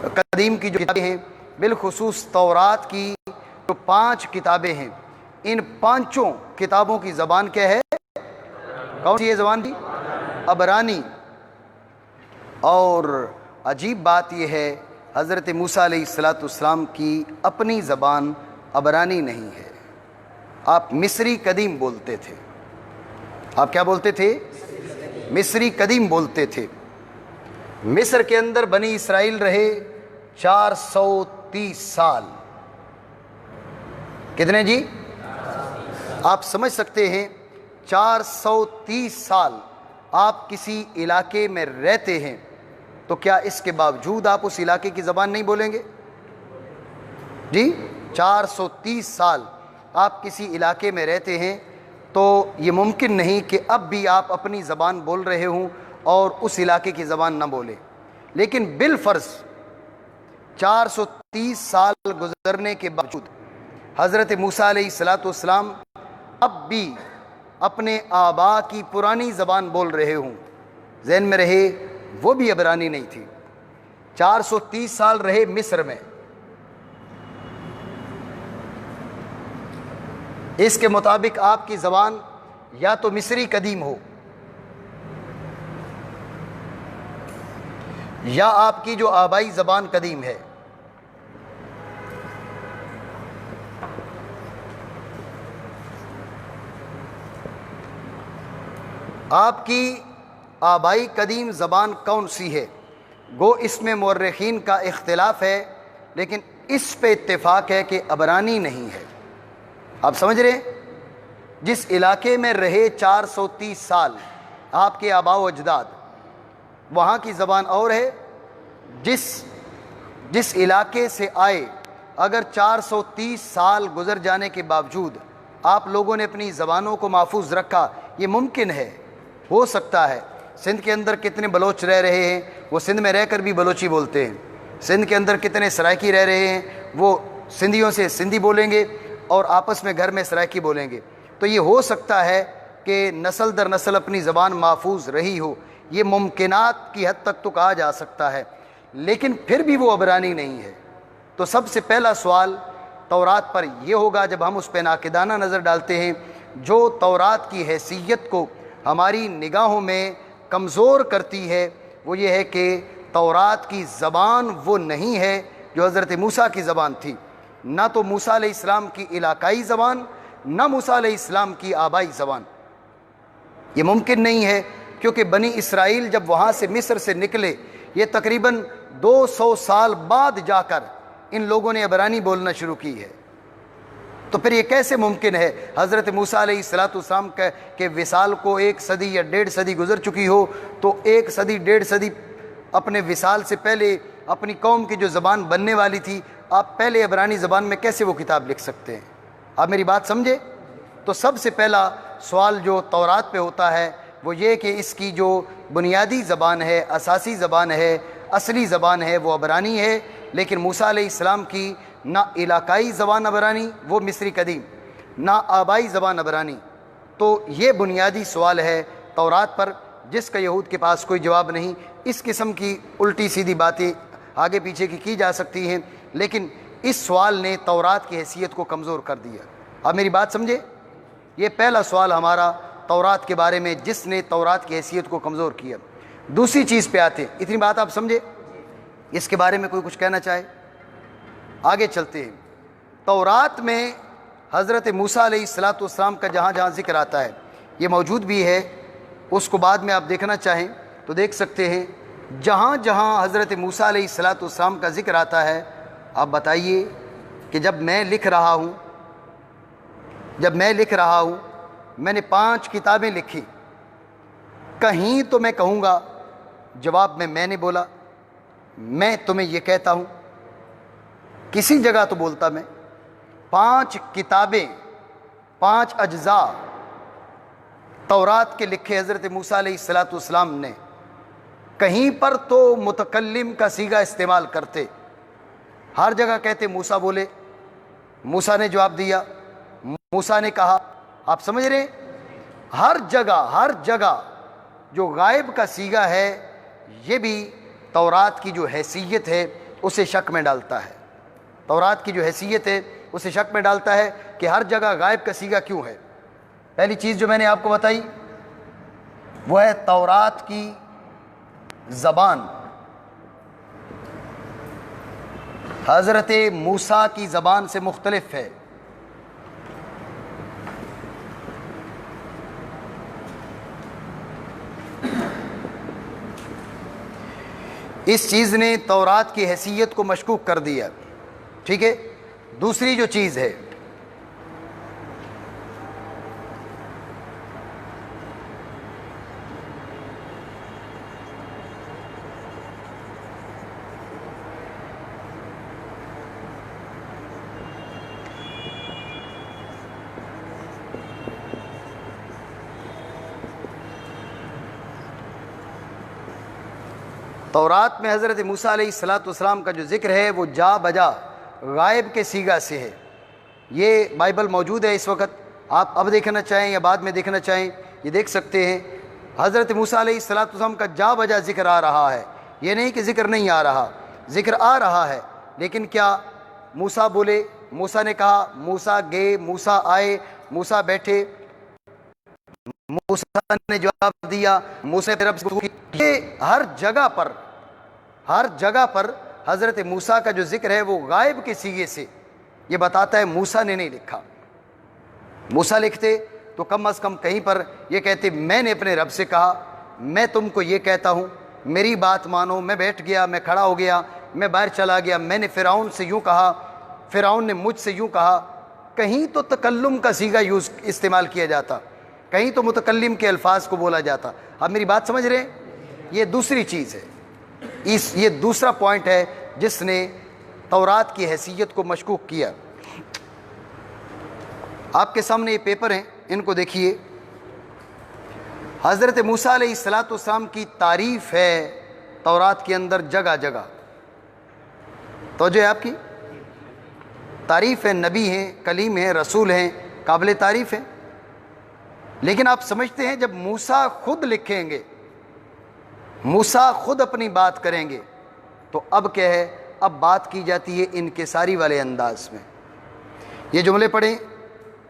قدیم کی جو کتابیں ہیں، بالخصوص تورات کی جو 5 کتابیں ہیں، ان 5 کتابوں کی زبان کیا ہے؟ کون سی یہ زبان کی؟ عبرانی۔ اور عجیب بات یہ ہے، حضرت موسیٰ علیہ السلام کی اپنی زبان عبرانی نہیں ہے، آپ مصری قدیم بولتے تھے۔ آپ کیا بولتے تھے؟ مصری قدیم بولتے تھے۔ مصر کے اندر بنی اسرائیل رہے 430 سال۔ کتنے جی؟ آپ سمجھ سکتے ہیں 430 سال آپ کسی علاقے میں رہتے ہیں، تو کیا اس کے باوجود آپ اس علاقے کی زبان نہیں بولیں گے؟ جی 430 سال آپ کسی علاقے میں رہتے ہیں، تو یہ ممکن نہیں کہ اب بھی آپ اپنی زبان بول رہے ہوں اور اس علاقے کی زبان نہ بولیں۔ لیکن بالفرض 430 سال گزرنے کے باوجود حضرت موسیٰ علیہ السلام اب بھی اپنے آبا کی پرانی زبان بول رہے ہوں، ذہن میں رہے وہ بھی عبرانی نہیں تھی۔ 430 سال رہے مصر میں، اس کے مطابق آپ کی زبان یا تو مصری قدیم ہو، یا آپ کی جو آبائی زبان قدیم ہے۔ آپ کی آبائی قدیم زبان کون سی ہے؟ گو اس میں مورخین کا اختلاف ہے، لیکن اس پہ اتفاق ہے کہ عبرانی نہیں ہے۔ آپ سمجھ رہے ہیں؟ جس علاقے میں رہے 430 سال آپ کے آباء و اجداد، وہاں کی زبان اور ہے۔ جس علاقے سے آئے، اگر 430 سال گزر جانے کے باوجود آپ لوگوں نے اپنی زبانوں کو محفوظ رکھا، یہ ممکن ہے، ہو سکتا ہے۔ سندھ کے اندر کتنے بلوچ رہ رہے ہیں، وہ سندھ میں رہ کر بھی بلوچی بولتے ہیں۔ سندھ کے اندر کتنے سرائکی رہ رہے ہیں، وہ سندھیوں سے سندھی بولیں گے اور آپس میں گھر میں سرائکی بولیں گے۔ تو یہ ہو سکتا ہے کہ نسل در نسل اپنی زبان محفوظ رہی ہو، یہ ممکنات کی حد تک تو کہا جا سکتا ہے، لیکن پھر بھی وہ عبرانی نہیں ہے۔ تو سب سے پہلا سوال تورات پر یہ ہوگا، جب ہم اس پہ ناقدانہ نظر ڈالتے ہیں، جو تورات کی حیثیت کو ہماری نگاہوں میں کمزور کرتی ہے، وہ یہ ہے کہ تورات کی زبان وہ نہیں ہے جو حضرت موسیٰ کی زبان تھی، نہ تو موسیٰ علیہ السلام کی علاقائی زبان، نہ موسیٰ علیہ السلام کی آبائی زبان۔ یہ ممکن نہیں ہے، کیونکہ بنی اسرائیل جب وہاں سے مصر سے نکلے، یہ تقریباً 200 سال بعد جا کر ان لوگوں نے عبرانی بولنا شروع کی ہے۔ تو پھر یہ کیسے ممکن ہے حضرت موسیٰ علیہ السلام کے وصال کو 1 صدی یا 1.5 صدی گزر چکی ہو، تو 1 صدی 1.5 صدی اپنے وصال سے پہلے اپنی قوم کی جو زبان بننے والی تھی، آپ پہلے عبرانی زبان میں کیسے وہ کتاب لکھ سکتے ہیں؟ آپ میری بات سمجھے؟ تو سب سے پہلا سوال جو تورات پہ ہوتا ہے وہ یہ کہ اس کی جو بنیادی زبان ہے، اساسی زبان ہے، اصلی زبان ہے، وہ عبرانی ہے۔ لیکن موسیٰ علیہ السلام کی نہ علاقائی زبان عبرانی، وہ مصری قدیم، نہ آبائی زبان عبرانی۔ تو یہ بنیادی سوال ہے تورات پر، جس کا یہود کے پاس کوئی جواب نہیں۔ اس قسم کی الٹی سیدھی باتیں آگے پیچھے کی جا سکتی ہیں، لیکن اس سوال نے تورات کی حیثیت کو کمزور کر دیا۔ آپ میری بات سمجھے؟ یہ پہلا سوال ہمارا تورات کے بارے میں، جس نے تورات کی حیثیت کو کمزور کیا۔ دوسری چیز پہ آتے ہیں، اتنی بات آپ سمجھے؟ اس کے بارے میں کوئی کچھ کہنا چاہے؟ آگے چلتے ہیں۔ تورات میں حضرت موسیٰ علیہ السلام کا جہاں جہاں ذکر آتا ہے، یہ موجود بھی ہے، اس کو بعد میں آپ دیکھنا چاہیں تو دیکھ سکتے ہیں۔ جہاں جہاں حضرت موسیٰ علیہ السلام کا ذکر آتا ہے، آپ بتائیے کہ جب میں لکھ رہا ہوں، میں نے 5 کتابیں لکھی، کہیں تو میں کہوں گا جواب میں نے بولا، میں تمہیں یہ کہتا ہوں، کسی جگہ تو بولتا میں 5 کتابیں، 5 اجزاء تورات کے لکھے حضرت موسیٰ علیہ السلام نے، کہیں پر تو متکلم کا صیغہ استعمال کرتے، ہر جگہ کہتے موسیٰ بولے، موسیٰ نے جواب دیا، موسیٰ نے کہا۔ آپ سمجھ رہے ہیں؟ ہر جگہ جو غائب کا صیغہ ہے، یہ بھی تورات کی جو حیثیت ہے اسے شک میں ڈالتا ہے، تورات کی جو حیثیت ہے اسے شک میں ڈالتا ہے کہ ہر جگہ غائب کا صیغہ کیوں ہے۔ پہلی چیز جو میں نے آپ کو بتائی وہ ہے تورات کی زبان حضرت موسیٰ کی زبان سے مختلف ہے۔ اس چیز نے تورات کی حیثیت کو مشکوک کر دیا، ٹھیک ہے۔ دوسری جو چیز ہے تورات میں حضرت موسیٰ علیہ السلام کا جو ذکر ہے وہ جا بجا غائب کے صیغہ سے ہے۔ یہ بائبل موجود ہے اس وقت، آپ اب دیکھنا چاہیں یا بعد میں دیکھنا چاہیں یہ دیکھ سکتے ہیں۔ حضرت موسیٰ علیہ السلام کا جا بجا ذکر آ رہا ہے، یہ نہیں کہ ذکر نہیں آ رہا، ذکر آ رہا ہے، لیکن کیا موسیٰ بولے، موسیٰ نے کہا، موسیٰ گئے، موسیٰ آئے، موسیٰ بیٹھے، موسیٰ نے جواب دیا، موسیٰ نے رب سے یہ ہر جگہ پر حضرت موسیٰ کا جو ذکر ہے وہ غائب کے صیغے سے یہ بتاتا ہے موسیٰ نے نہیں لکھا۔ موسیٰ لکھتے تو کم از کم کہیں پر یہ کہتے میں نے اپنے رب سے کہا، میں تم کو یہ کہتا ہوں، میری بات مانو، میں بیٹھ گیا، میں کھڑا ہو گیا، میں باہر چلا گیا، میں نے فرعون سے یوں کہا، فرعون نے مجھ سے یوں کہا۔ کہیں تو تکلم کا صیغہ استعمال کیا جاتا، کہیں تو متکلم کے الفاظ کو بولا جاتا۔ آپ میری بات سمجھ رہے ہیں؟ یہ دوسری چیز ہے، یہ دوسرا پوائنٹ ہے جس نے تورات کی حیثیت کو مشکوک کیا۔ آپ کے سامنے یہ پیپر ہیں، ان کو دیکھیے۔ حضرت موسیٰ علیہ السلام کی تعریف ہے تورات کے اندر جگہ جگہ، توجہ ہے آپ کی، تعریف ہے، نبی ہیں، کلیم ہیں، رسول ہیں، قابل تعریف ہیں۔ لیکن آپ سمجھتے ہیں جب موسیٰ خود لکھیں گے، موسیٰ خود اپنی بات کریں گے تو اب کیا ہے، اب بات کی جاتی ہے انکساری والے انداز میں۔ یہ جملے پڑھیں،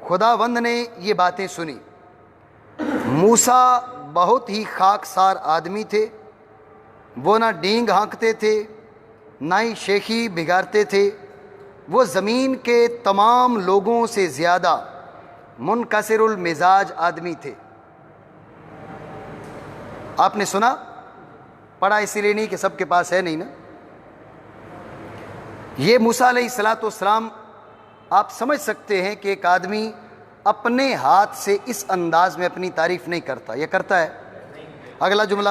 خداوند نے یہ باتیں سنی، موسیٰ بہت ہی خاکسار آدمی تھے، وہ نہ ڈینگ ہانکتے تھے نہ ہی شیخی بگاڑتے تھے، وہ زمین کے تمام لوگوں سے زیادہ منکسر المزاج آدمی تھے۔ آپ نے سنا، پڑھا اسی لیے نہیں کہ سب کے پاس ہے نہیں نا۔ یہ موسیٰ علیہ السلام آپ سمجھ سکتے ہیں کہ ایک آدمی اپنے ہاتھ سے اس انداز میں اپنی تعریف نہیں کرتا، یہ کرتا ہے۔ اگلا جملہ،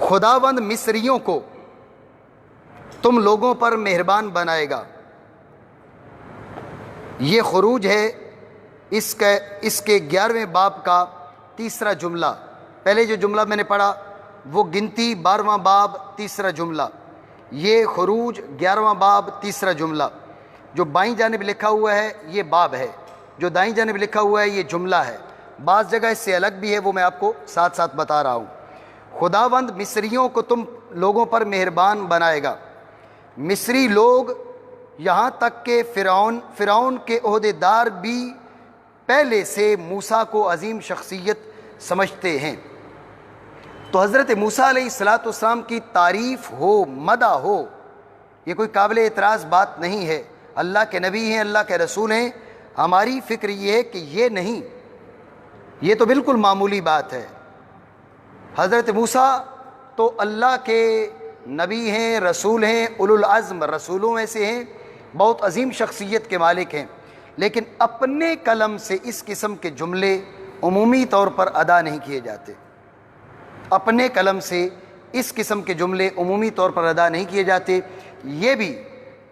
خداوند مصریوں کو تم لوگوں پر مہربان بنائے گا۔ یہ خروج ہے اس کے 11ویں باب کا تیسرا جملہ۔ پہلے جو جملہ میں نے پڑھا وہ گنتی 12واں باب تیسرا جملہ، یہ خروج 11واں باب تیسرا جملہ۔ جو بائیں جانب لکھا ہوا ہے یہ باب ہے، جو دائیں جانب لکھا ہوا ہے یہ جملہ ہے، بعض جگہ اس سے الگ بھی ہے، وہ میں آپ کو ساتھ ساتھ بتا رہا ہوں۔ خداوند مصریوں کو تم لوگوں پر مہربان بنائے گا۔ مصری لوگ یہاں تک کہ فرعون کے عہدیدار بھی پہلے سے موسیٰ کو عظیم شخصیت سمجھتے ہیں۔ تو حضرت موسیٰ علیہ السلام کی تعریف ہو، مدح ہو، یہ کوئی قابل اعتراض بات نہیں ہے۔ اللہ کے نبی ہیں، اللہ کے رسول ہیں، ہماری فکر یہ ہے کہ یہ نہیں، یہ تو بالکل معمولی بات ہے۔ حضرت موسیٰ تو اللہ کے نبی ہیں، رسول ہیں، اولو العزم رسولوں میں سے ہیں، بہت عظیم شخصیت کے مالک ہیں، لیکن اپنے قلم سے اس قسم کے جملے عمومی طور پر ادا نہیں کیے جاتے۔ اپنے قلم سے اس قسم کے جملے عمومی طور پر ادا نہیں کیے جاتے۔ یہ بھی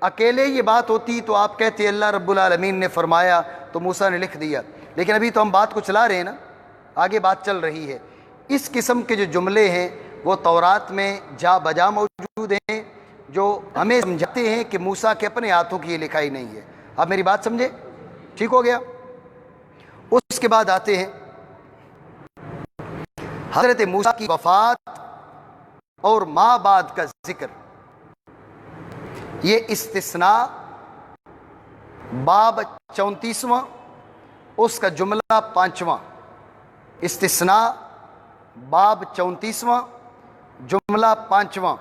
اکیلے یہ بات ہوتی تو آپ کہتے اللہ رب العالمین نے فرمایا تو موسیٰ نے لکھ دیا، لیکن ابھی تو ہم بات کو چلا رہے ہیں نا، آگے بات چل رہی ہے۔ اس قسم کے جو جملے ہیں وہ تورات میں جا بجا موجود ہیں، جو ہمیں سمجھاتے ہیں کہ موسیٰ کے اپنے ہاتھوں کی یہ لکھائی نہیں ہے۔ آپ میری بات سمجھے؟ ٹھیک ہو گیا۔ اس کے بعد آتے ہیں حضرت موسیٰ کی وفات اور ماں بعد کا ذکر۔ یہ استثناء باب 34واں اس کا جملہ 5واں، استثناء باب 34واں جملہ 5واں،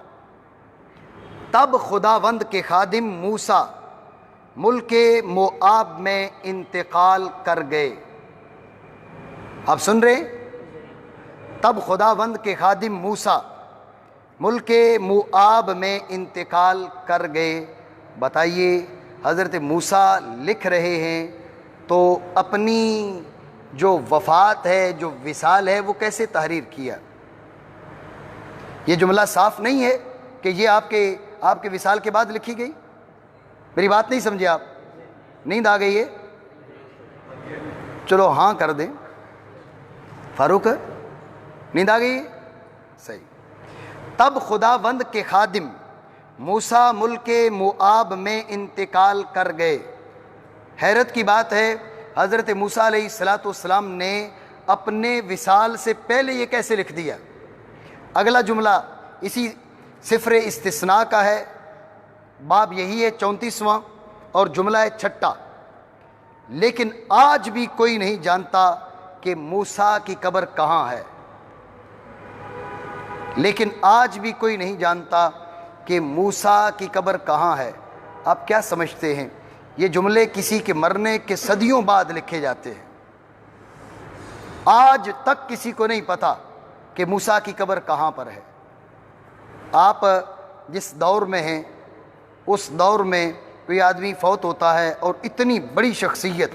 تب خداوند کے خادم موسیٰ ملک موآب میں انتقال کر گئے۔ آپ سن رہے ہیں؟ تب خداوند کے خادم موسیٰ ملک موآب میں انتقال کر گئے۔ بتائیے حضرت موسیٰ لکھ رہے ہیں تو اپنی جو وفات ہے، جو وصال ہے، وہ کیسے تحریر کیا؟ یہ جملہ صاف نہیں ہے کہ یہ آپ کے وصال کے بعد لکھی گئی؟ میری بات نہیں سمجھے آپ؟ نیند آ گئی ہے؟ چلو ہاں کر دیں۔ فاروق نیند آ گئی ہے؟ صحیح۔ تب خداوند کے خادم موسیٰ ملک موآب میں انتقال کر گئے۔ حیرت کی بات ہے، حضرت موسیٰ علیہ السلام نے اپنے وصال سے پہلے یہ کیسے لکھ دیا؟ اگلا جملہ اسی سفر استثناء کا ہے، باب یہی ہے 34واں اور جملہ ہے 6۔ لیکن آج بھی کوئی نہیں جانتا کہ موسیٰ کی قبر کہاں ہے۔ لیکن آج بھی کوئی نہیں جانتا کہ موسیٰ کی قبر کہاں ہے۔ آپ کیا سمجھتے ہیں؟ یہ جملے کسی کے مرنے کے صدیوں بعد لکھے جاتے ہیں۔ آج تک کسی کو نہیں پتا کہ موسیٰ کی قبر کہاں پر ہے۔ آپ جس دور میں ہیں اس دور میں کوئی آدمی فوت ہوتا ہے اور اتنی بڑی شخصیت،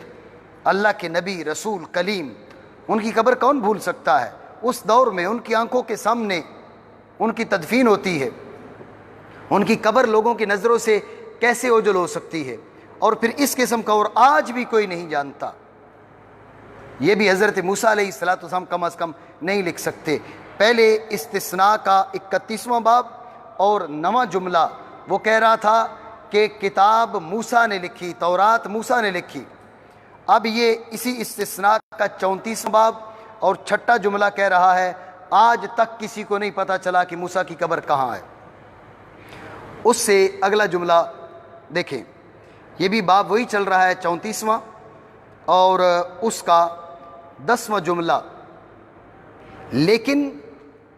اللہ کے نبی، رسول، کلیم، ان کی قبر کون بھول سکتا ہے؟ اس دور میں ان کی آنکھوں کے سامنے ان کی تدفین ہوتی ہے، ان کی قبر لوگوں کی نظروں سے کیسے اوجھل ہو سکتی ہے؟ اور پھر اس قسم کا اور آج بھی کوئی نہیں جانتا۔ یہ بھی حضرت موسیٰ علیہ السلام کم از کم نہیں لکھ سکتے۔ پہلے استثناء کا 31واں باب اور 9واں جملہ وہ کہہ رہا تھا کہ کتاب موسیٰ نے لکھی، تورات موسیٰ نے لکھی۔ اب یہ اسی استثناء کا 34واں باب اور 6واں جملہ کہہ رہا ہے آج تک کسی کو نہیں پتا چلا کہ موسیٰ کی قبر کہاں ہے۔ اس سے اگلا جملہ دیکھیں، یہ بھی باب وہی چل رہا ہے 34واں اور اس کا 10واں جملہ، لیکن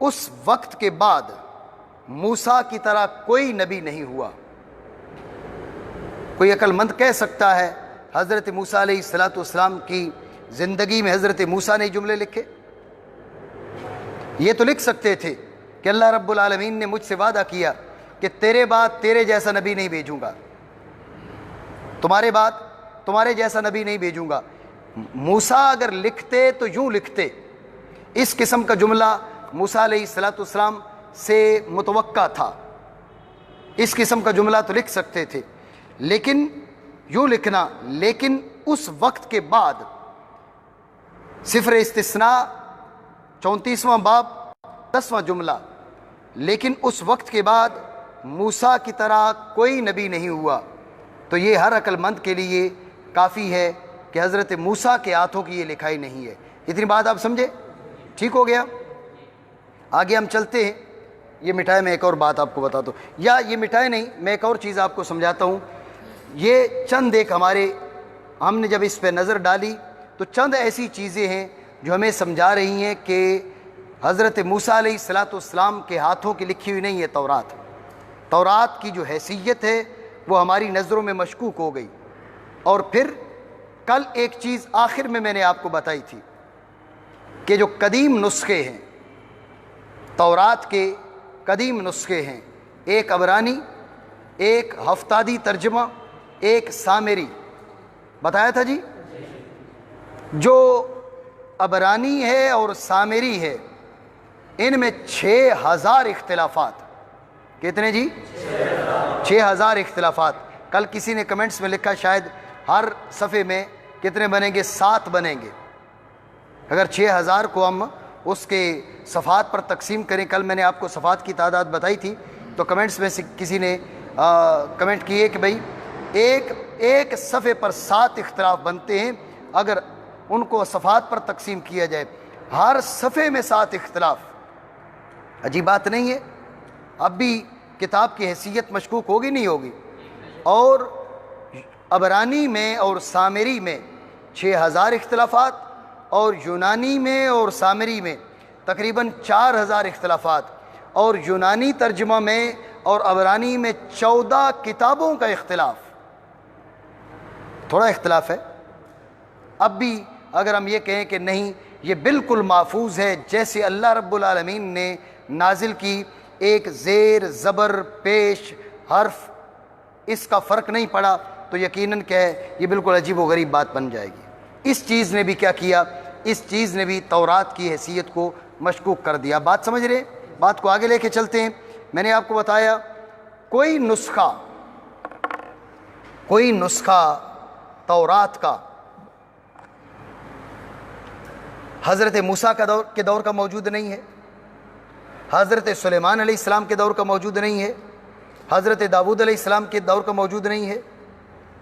اس وقت کے بعد موسیٰ کی طرح کوئی نبی نہیں ہوا۔ کوئی عقل مند کہہ سکتا ہے حضرت موسیٰ علیہ السلام کی زندگی میں حضرت موسیٰ نے جملے لکھے؟ یہ تو لکھ سکتے تھے کہ اللہ رب العالمین نے مجھ سے وعدہ کیا کہ تیرے بعد تیرے جیسا نبی نہیں بھیجوں گا، تمہارے بعد تمہارے جیسا نبی نہیں بھیجوں گا۔ موسیٰ اگر لکھتے تو یوں لکھتے، اس قسم کا جملہ موسیٰ علیہ السلام سے متوقع تھا، اس قسم کا جملہ تو لکھ سکتے تھے، لیکن یوں لکھنا، لیکن اس وقت کے بعد سفر استثناء 34واں باب 10واں جملہ، لیکن اس وقت کے بعد موسیٰ کی طرح کوئی نبی نہیں ہوا، تو یہ ہر عقل مند کے لیے کافی ہے کہ حضرت موسیٰ کے ہاتھوں کی یہ لکھائی نہیں ہے۔ اتنی بات آپ سمجھے؟ ٹھیک ہو گیا؟ آگے ہم چلتے ہیں۔ یہ مٹھائی میں ایک اور بات آپ کو بتاتا ہوں، یا یہ مٹھائی نہیں، میں ایک اور چیز آپ کو سمجھاتا ہوں۔ یہ چند ایک ہم نے جب اس پہ نظر ڈالی تو چند ایسی چیزیں ہیں جو ہمیں سمجھا رہی ہیں کہ حضرت موسیٰ علیہ السلام کے ہاتھوں کی لکھی ہوئی نہیں ہے تورات۔ تورات کی جو حیثیت ہے وہ ہماری نظروں میں مشکوک ہو گئی۔ اور پھر کل ایک چیز آخر میں نے آپ کو بتائی تھی کہ جو قدیم نسخے ہیں، تورات کے قدیم نسخے ہیں، ایک عبرانی، ایک ہفتادی ترجمہ، ایک سامری، بتایا تھا جی؟ جو عبرانی ہے اور سامری ہے ان میں 6000 اختلافات۔ کتنے جی؟ 6000 اختلافات۔ کل کسی نے کمنٹس میں لکھا شاید ہر صفحے میں کتنے بنیں گے؟ 7 بنیں گے۔ اگر 6000 کو ہم اس کے صفحات پر تقسیم کریں، کل میں نے آپ کو صفحات کی تعداد بتائی تھی، تو کمنٹس میں سے کسی نے کمنٹ کیے کہ بھائی ایک صفحے پر 7 اختلاف بنتے ہیں، اگر ان کو صفحات پر تقسیم کیا جائے، ہر صفحے میں 7 اختلاف۔ عجیب بات نہیں ہے؟ اب بھی کتاب کی حیثیت مشکوک ہوگی نہیں ہوگی؟ اور عبرانی میں اور سامری میں 6000 اختلافات، اور یونانی میں اور سامری میں تقریباً 4000 اختلافات، اور یونانی ترجمہ میں اور عبرانی میں 14 کتابوں کا اختلاف۔ تھوڑا اختلاف ہے۔ اب بھی اگر ہم یہ کہیں کہ نہیں یہ بالکل محفوظ ہے جیسے اللہ رب العالمین نے نازل کی، ایک زیر زبر پیش حرف اس کا فرق نہیں پڑا، تو یقیناً کہ یہ بالکل عجیب و غریب بات بن جائے گی۔ اس چیز نے بھی کیا کیا؟ اس چیز نے بھی تورات کی حیثیت کو مشکوک کر دیا۔ بات سمجھ رہے؟ بات کو آگے لے کے چلتے ہیں۔ میں نے آپ کو بتایا کوئی نسخہ تورات کا حضرت موسیٰ کے دور کا موجود نہیں ہے، حضرت سلیمان علیہ السلام کے دور کا موجود نہیں ہے، حضرت داؤد علیہ السلام کے دور کا موجود نہیں ہے،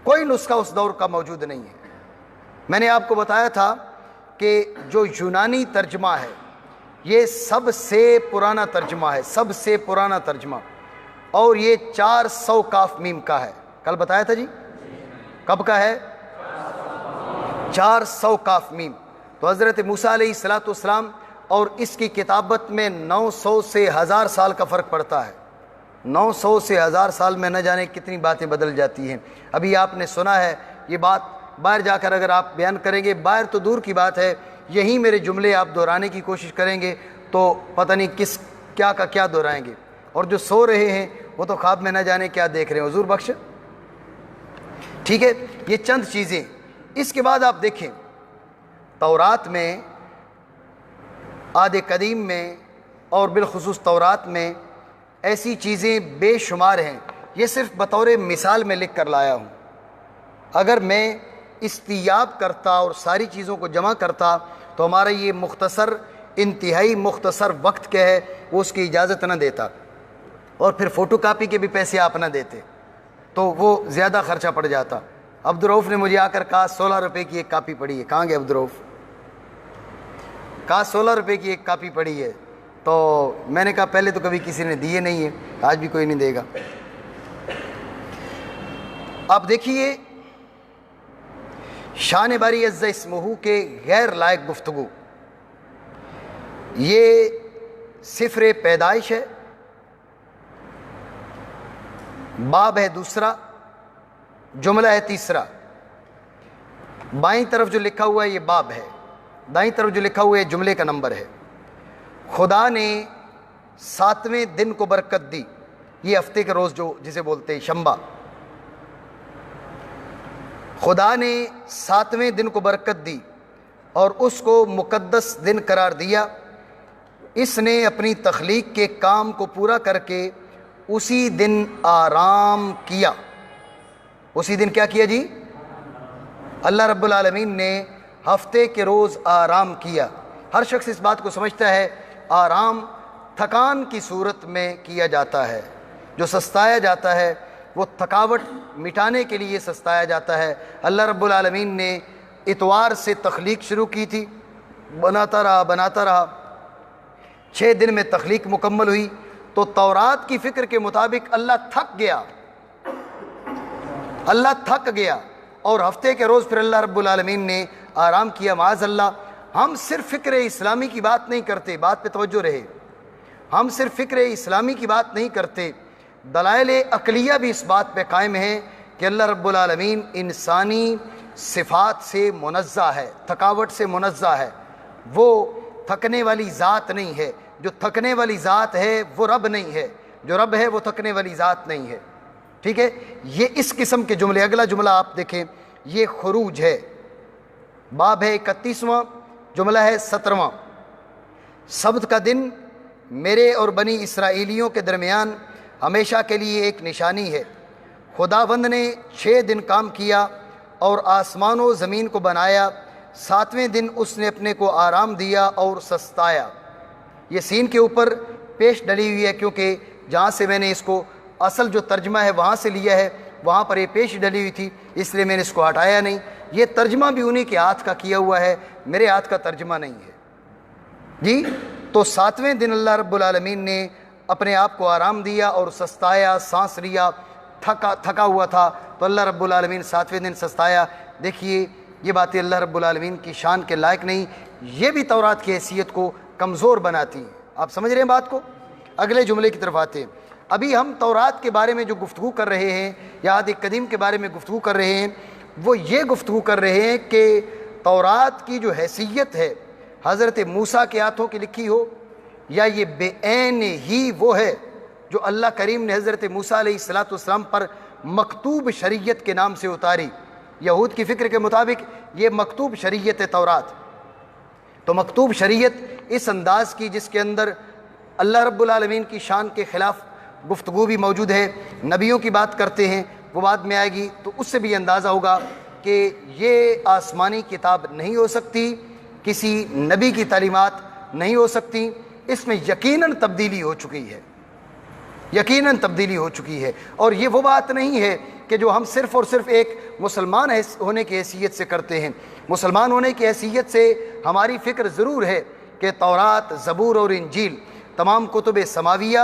کوئی نسخہ اس دور کا موجود نہیں ہے۔ میں نے آپ کو بتایا تھا کہ جو یونانی ترجمہ ہے یہ سب سے پرانا ترجمہ ہے، سب سے پرانا ترجمہ، اور یہ 400 کاف میم کا ہے۔ کل بتایا تھا جی، کب کا ہے؟ 400 کاف میم۔ تو حضرت موسیٰ علیہ السلام اور اس کی کتابت میں 900 سے 1000 سال کا فرق پڑتا ہے۔ 900 سے 1000 سال میں نہ جانے کتنی باتیں بدل جاتی ہیں۔ ابھی آپ نے سنا ہے یہ بات، باہر جا کر اگر آپ بیان کریں گے، باہر تو دور کی بات ہے، یہی میرے جملے آپ دہرانے کی کوشش کریں گے تو پتہ نہیں کس کیا کا کیا دہرائیں گے، اور جو سو رہے ہیں وہ تو خواب میں نہ جانے کیا دیکھ رہے ہیں۔ حضور بخش، ٹھیک ہے، یہ چند چیزیں۔ اس کے بعد آپ دیکھیں تورات میں، عہد قدیم میں اور بالخصوص تورات میں ایسی چیزیں بے شمار ہیں۔ یہ صرف بطور مثال میں لکھ کر لایا ہوں۔ اگر میں استیاب کرتا اور ساری چیزوں کو جمع کرتا تو ہمارا یہ مختصر، انتہائی مختصر وقت کیا ہے وہ اس کی اجازت نہ دیتا، اور پھر فوٹو کاپی کے بھی پیسے آپ نہ دیتے تو وہ زیادہ خرچہ پڑ جاتا۔ عبدالرؤف نے مجھے آ کر کہا 16 روپے کی ایک کاپی پڑی ہے۔ کہاں گئے عبدالرؤف؟ کہا 16 روپے کی ایک کاپی پڑی ہے۔ تو میں نے کہا پہلے تو کبھی کسی نے دیے نہیں ہے، آج بھی کوئی نہیں دے گا۔ آپ دیکھیے شان باری عز اسمہ کے غیر لائق گفتگو، یہ صفر پیدائش ہے، باب ہے دوسرا، جملہ ہے تیسرا۔ بائیں طرف جو لکھا ہوا ہے یہ باب ہے، دائیں طرف جو لکھا ہوا ہے جملے کا نمبر ہے۔ خدا نے 7ویں دن کو برکت دی، یہ ہفتے کے روز جو جسے بولتے ہیں شنبہ، خدا نے 7ویں دن کو برکت دی اور اس کو مقدس دن قرار دیا۔ اس نے اپنی تخلیق کے کام کو پورا کر کے اسی دن آرام کیا۔ اسی دن کیا کیا جی؟ اللہ رب العالمین نے ہفتے کے روز آرام کیا۔ ہر شخص اس بات کو سمجھتا ہے آرام تھکان کی صورت میں کیا جاتا ہے، جو سستایا جاتا ہے وہ تھکاوٹ مٹانے کے لیے سستایا جاتا ہے۔ اللہ رب العالمین نے اتوار سے تخلیق شروع کی تھی، بناتا رہا 6 دن میں تخلیق مکمل ہوئی۔ تو تورات کی فکر کے مطابق اللہ تھک گیا اور ہفتے کے روز پھر اللہ رب العالمین نے آرام کیا۔ معاذ اللہ، ہم صرف فکر اسلامی کی بات نہیں کرتے، بات پہ توجہ رہے، ہم صرف فکر اسلامی کی بات نہیں کرتے، دلائل عقلیہ بھی اس بات پہ قائم ہیں کہ اللہ رب العالمین انسانی صفات سے منزہ ہے، تھکاوٹ سے منزہ ہے، وہ تھکنے والی ذات نہیں ہے۔ جو تھکنے والی ذات ہے وہ رب نہیں ہے، جو رب ہے وہ تھکنے والی ذات نہیں ہے۔ ٹھیک ہے، یہ اس قسم کے جملے۔ اگلا جملہ آپ دیکھیں، یہ خروج ہے، باب ہے 31واں، جملہ ہے 17واں۔ سبت کا دن میرے اور بنی اسرائیلیوں کے درمیان ہمیشہ کے لیے ایک نشانی ہے۔ خداوند نے 6 دن کام کیا اور آسمان و زمین کو بنایا، 7ویں دن اس نے اپنے کو آرام دیا اور سستایا۔ یہ سین کے اوپر پیش ڈلی ہوئی ہے کیونکہ جہاں سے میں نے اس کو اصل جو ترجمہ ہے وہاں سے لیا ہے، وہاں پر یہ پیش ڈلی ہوئی تھی، اس لیے میں نے اس کو ہٹایا نہیں۔ یہ ترجمہ بھی انہی کے ہاتھ کا کیا ہوا ہے، میرے ہاتھ کا ترجمہ نہیں ہے جی۔ تو 7ویں دن اللہ رب العالمین نے اپنے آپ کو آرام دیا اور سستایا، سانس لیا، تھکا ہوا تھا تو اللہ رب العالمین 7ویں دن سستایا۔ دیکھیے یہ باتیں اللہ رب العالمین کی شان کے لائق نہیں، یہ بھی تورات کی حیثیت کو کمزور بناتی ہیں۔ آپ سمجھ رہے ہیں بات کو؟ اگلے جملے کی طرف آتے ہیں۔ ابھی ہم تورات کے بارے میں جو گفتگو کر رہے ہیں یا عہد قدیم کے بارے میں گفتگو کر رہے ہیں، وہ یہ گفتگو کر رہے ہیں کہ تورات کی جو حیثیت ہے حضرت موسیٰ کے ہاتھوں کی لکھی ہو، یا یہ بے عین ہی وہ ہے جو اللہ کریم نے حضرت موسیٰ علیہ السلام پر مکتوب شریعت کے نام سے اتاری۔ یہود کی فکر کے مطابق یہ مکتوب شریعت ہے تورات۔ تو مکتوب شریعت اس انداز کی جس کے اندر اللہ رب العالمین کی شان کے خلاف گفتگو بھی موجود ہے، نبیوں کی بات کرتے ہیں، وہ بعد میں آئے گی، تو اس سے بھی اندازہ ہوگا کہ یہ آسمانی کتاب نہیں ہو سکتی، کسی نبی کی تعلیمات نہیں ہو سکتی، اس میں یقیناً تبدیلی ہو چکی ہے، یقیناً تبدیلی ہو چکی ہے۔ اور یہ وہ بات نہیں ہے کہ جو ہم صرف اور صرف ایک مسلمان ہونے کی حیثیت سے کرتے ہیں۔ مسلمان ہونے کی حیثیت سے ہماری فکر ضرور ہے کہ تورات، زبور اور انجیل تمام کتب سماویہ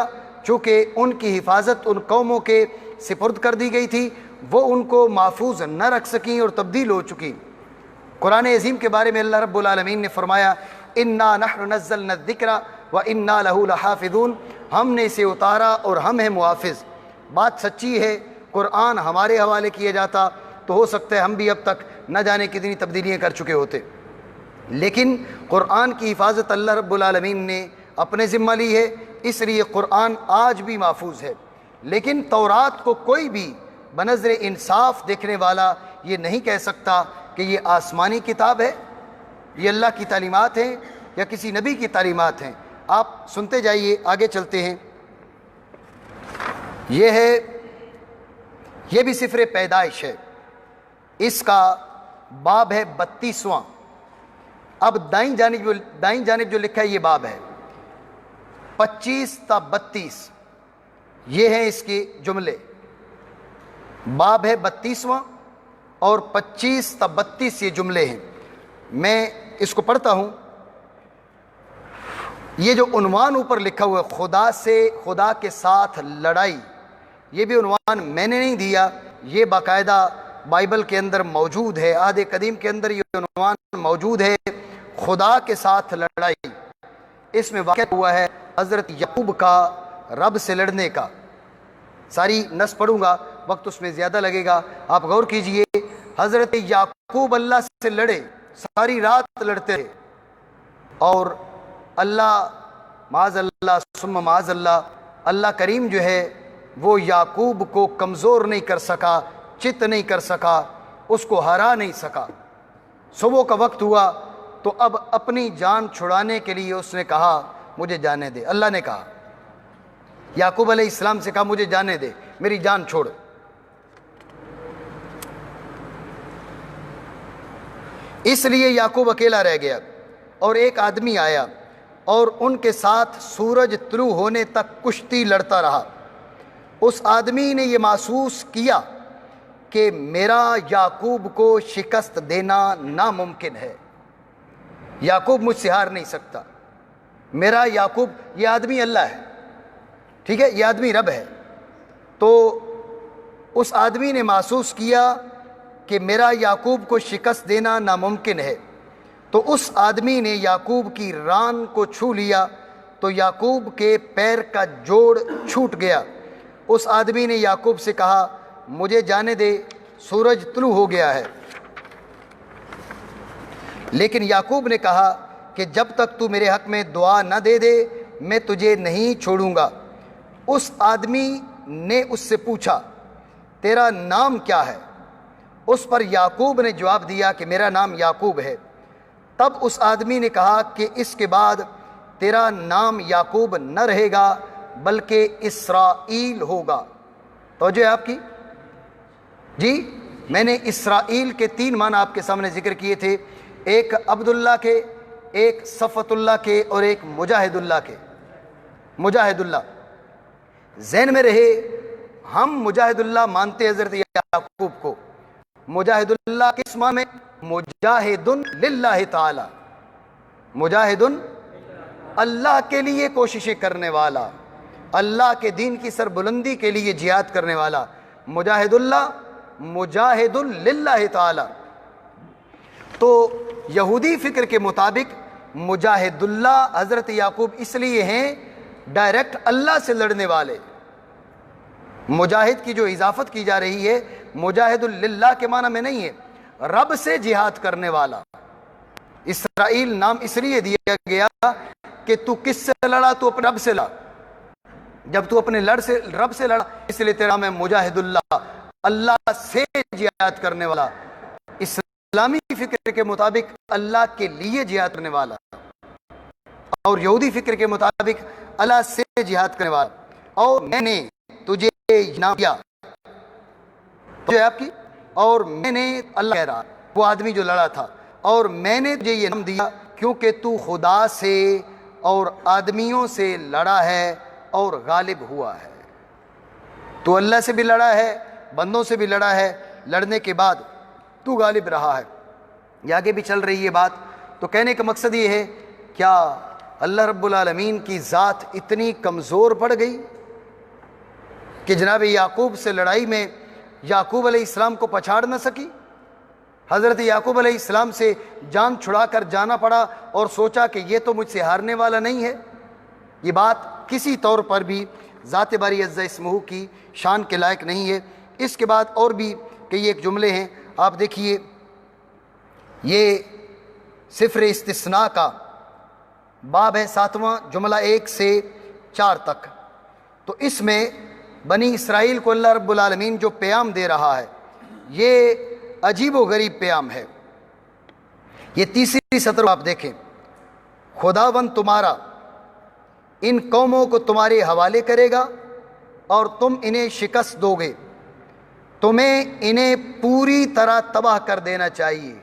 چونکہ ان کی حفاظت ان قوموں کے سپرد کر دی گئی تھی، وہ ان کو محفوظ نہ رکھ سکیں اور تبدیل ہو چکی۔ قرآن عظیم کے بارے میں اللہ رب العالمین نے فرمایا اِنَّا نَحْنُ نَزَّلْنَا الذِّكْرَ وَإِنَّا لَهُ لَحَافِظُونَ، ہم نے اسے اتارا اور ہم ہیں محافظ۔ بات سچی ہے، قرآن ہمارے حوالے کیا جاتا تو ہو سکتا ہے ہم بھی اب تک نہ جانے کتنی تبدیلیاں کر چکے ہوتے، لیکن قرآن کی حفاظت اللہ رب العالمین نے اپنے ذمہ لی ہے، اس لیے قرآن آج بھی محفوظ ہے۔ لیکن تورات کو کوئی بھی بنظر انصاف دیکھنے والا یہ نہیں کہہ سکتا کہ یہ آسمانی کتاب ہے، یہ اللہ کی تعلیمات ہیں یا کسی نبی کی تعلیمات ہیں۔ آپ سنتے جائیے، آگے چلتے ہیں۔ یہ بھی سفر پیدائش ہے، اس کا باب ہے 32واں۔ اب دائیں جانب جو لکھا ہے یہ باب ہے 25 تا 32، یہ ہیں اس کے جملے۔ باب ہے 32واں اور 25 تا 32 یہ جملے ہیں۔ میں اس کو پڑھتا ہوں۔ یہ جو عنوان اوپر لکھا ہوا ہے خدا کے ساتھ لڑائی، یہ بھی عنوان میں نے نہیں دیا، یہ باقاعدہ بائبل کے اندر موجود ہے، عہد قدیم کے اندر یہ عنوان موجود ہے، خدا کے ساتھ لڑائی۔ اس میں واقع ہوا ہے حضرت یعقوب کا رب سے لڑنے کا۔ ساری نص پڑھوں گا، وقت اس میں زیادہ لگے گا، آپ غور کیجئے۔ حضرت یعقوب اللہ سے لڑے، ساری رات لڑتے رہے، اور اللہ معاذ اللہ ثم معاذ اللہ، اللہ کریم جو ہے وہ یعقوب کو کمزور نہیں کر سکا، چت نہیں کر سکا، اس کو ہرا نہیں سکا۔ صبح کا وقت ہوا تو اب اپنی جان چھڑانے کے لیے اس نے کہا مجھے جانے دے۔ اللہ نے کہا، یعقوب علیہ السلام سے کہا مجھے جانے دے، میری جان چھوڑ۔ اس لیے یعقوب اکیلا رہ گیا، اور ایک آدمی آیا اور ان کے ساتھ سورج طلوع ہونے تک کشتی لڑتا رہا۔ اس آدمی نے یہ محسوس کیا کہ میرا یعقوب کو شکست دینا ناممکن ہے، یعقوب مجھ سے ہار نہیں سکتا، میرا یعقوب، یہ آدمی اللہ ہے، ٹھیک ہے، یہ آدمی رب ہے۔ تو اس آدمی نے محسوس کیا کہ میرا یعقوب کو شکست دینا ناممکن ہے، تو اس آدمی نے یعقوب کی ران کو چھو لیا تو یعقوب کے پیر کا جوڑ چھوٹ گیا۔ اس آدمی نے یعقوب سے کہا مجھے جانے دے، سورج طلوع ہو گیا ہے۔ لیکن یعقوب نے کہا کہ جب تک تو میرے حق میں دعا نہ دے دے میں تجھے نہیں چھوڑوں گا۔ اس آدمی نے اس سے پوچھا تیرا نام کیا ہے؟ اس پر یعقوب نے جواب دیا کہ میرا نام یعقوب ہے۔ تب اس آدمی نے کہا کہ اس کے بعد تیرا نام یعقوب نہ رہے گا بلکہ اسرائیل ہوگا۔ توجہ ہے آپ کی؟ جی، میں نے اسرائیل کے 3 معنی آپ کے سامنے ذکر کیے تھے، ایک عبداللہ کے، ایک صفوت اللہ کے، اور ایک مجاہد اللہ کے۔ مجاہد اللہ ذہن میں رہے، ہم مجاہد اللہ مانتے حضرت یعقوب کو۔ مجاہد اللہ کس معنی میں؟ مجاہد للہ تعالی، مجاہد اللہ کے لیے کوششیں کرنے والا، اللہ کے دین کی سربلندی کے لیے جہاد کرنے والا۔ مجاہد اللہ مجاہد للہ تعالی. تو یہودی فکر کے مطابق مجاہد اللہ حضرت یعقوب اس لیے ہیں ڈائریکٹ اللہ سے لڑنے والے. مجاہد کی جو اضافت کی جا رہی ہے مجاہد للہ کے معنی میں نہیں ہے، رب سے جہاد کرنے والا. اسرائیل نام اس لیے دیا گیا کہ تو کس سے لڑا؟ تو اپنے رب سے لڑا. جب تو اپنے رب سے لڑا اس لیے تیرا نام ہے مجاہد اللہ، اللہ سے جہاد کرنے والا. اسلامی فکر کے مطابق اللہ کے لیے جہاد کرنے والا، اور یہودی فکر کے مطابق اللہ سے جہاد کرنے والا. اور میں نے تجھے انعام دیا جو ہے آپ کی، اور میں نے اللہ کہہ رہا وہ آدمی جو لڑا تھا، اور میں نے تجھے یہ انعام دیا کیونکہ تو خدا سے اور آدمیوں سے لڑا ہے اور غالب ہوا ہے. تو اللہ سے بھی لڑا ہے، بندوں سے بھی لڑا ہے، لڑنے کے بعد تو غالب رہا ہے. یہ آگے بھی چل رہی ہے بات. تو کہنے کا مقصد یہ ہے کیا اللہ رب العالمین کی ذات اتنی کمزور پڑ گئی کہ جناب یعقوب سے لڑائی میں یعقوب علیہ السلام کو پچھاڑ نہ سکی؟ حضرت یعقوب علیہ السلام سے جان چھڑا کر جانا پڑا اور سوچا کہ یہ تو مجھ سے ہارنے والا نہیں ہے. یہ بات کسی طور پر بھی ذات باری عز اسمہ کی شان کے لائق نہیں ہے. اس کے بعد اور بھی کئی ایک جملے ہیں، آپ دیکھیے. یہ سفر استثناء کا باب ہے 7واں، جملہ 1 سے 4 تک. تو اس میں بنی اسرائیل کو اللہ رب العالمین جو پیام دے رہا ہے یہ عجیب و غریب پیام ہے. یہ تیسری سطر آپ دیکھیں. خداوند تمہارا ان قوموں کو تمہارے حوالے کرے گا اور تم انہیں شکست دو گے. تمہیں انہیں پوری طرح تباہ کر دینا چاہیے.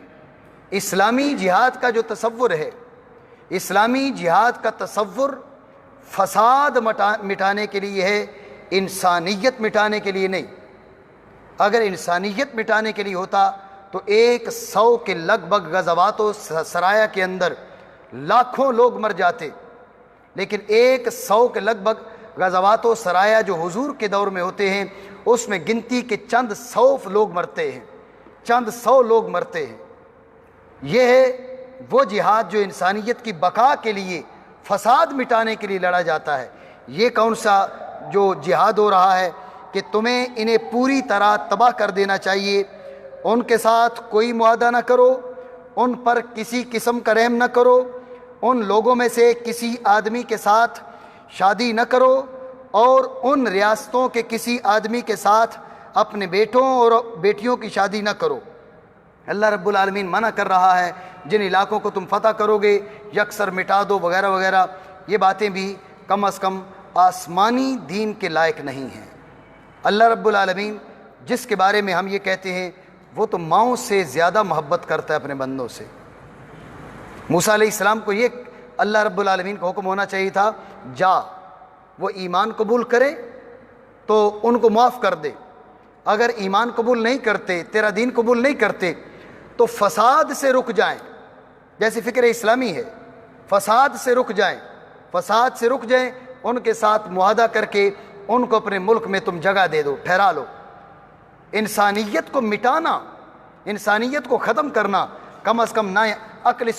اسلامی جہاد کا جو تصور ہے، اسلامی جہاد کا تصور فساد مٹانے کے لیے ہے، انسانیت مٹانے کے لیے نہیں. اگر انسانیت مٹانے کے لیے ہوتا تو 100 کے لگ بھگ غزوات و سرایہ کے اندر لاکھوں لوگ مر جاتے. لیکن 100 کے لگ بھگ غزوات و سرایہ جو حضور کے دور میں ہوتے ہیں اس میں گنتی کے چند 100 لوگ مرتے ہیں، چند 100 لوگ مرتے ہیں. یہ ہے وہ جہاد جو انسانیت کی بقا کے لیے، فساد مٹانے کے لیے لڑا جاتا ہے. یہ کون سا جو جہاد ہو رہا ہے کہ تمہیں انہیں پوری طرح تباہ کر دینا چاہیے. ان کے ساتھ کوئی معاہدہ نہ کرو، ان پر کسی قسم کا رحم نہ کرو، ان لوگوں میں سے کسی آدمی کے ساتھ شادی نہ کرو، اور ان ریاستوں کے کسی آدمی کے ساتھ اپنے بیٹوں اور بیٹیوں کی شادی نہ کرو. اللہ رب العالمین منع کر رہا ہے جن علاقوں کو تم فتح کرو گے یکسر مٹا دو وغیرہ وغیرہ. یہ باتیں بھی کم از کم آسمانی دین کے لائق نہیں ہیں. اللہ رب العالمین جس کے بارے میں ہم یہ کہتے ہیں وہ تو ماؤں سے زیادہ محبت کرتا ہے اپنے بندوں سے. موسیٰ علیہ السلام کو یہ اللہ رب العالمین کا حکم ہونا چاہیے تھا، جا وہ ایمان قبول کرے تو ان کو معاف کر دے. اگر ایمان قبول نہیں کرتے، تیرا دین قبول نہیں کرتے تو فساد سے رک جائیں. جیسے فکر اسلامی ہے، فساد سے رک جائیں، فساد سے رک جائیں. ان کے ساتھ معاہدہ کر کے ان کو اپنے ملک میں تم جگہ دے دو، ٹھہرا لو. انسانیت کو مٹانا، انسانیت کو ختم کرنا کم از کم نہ عقل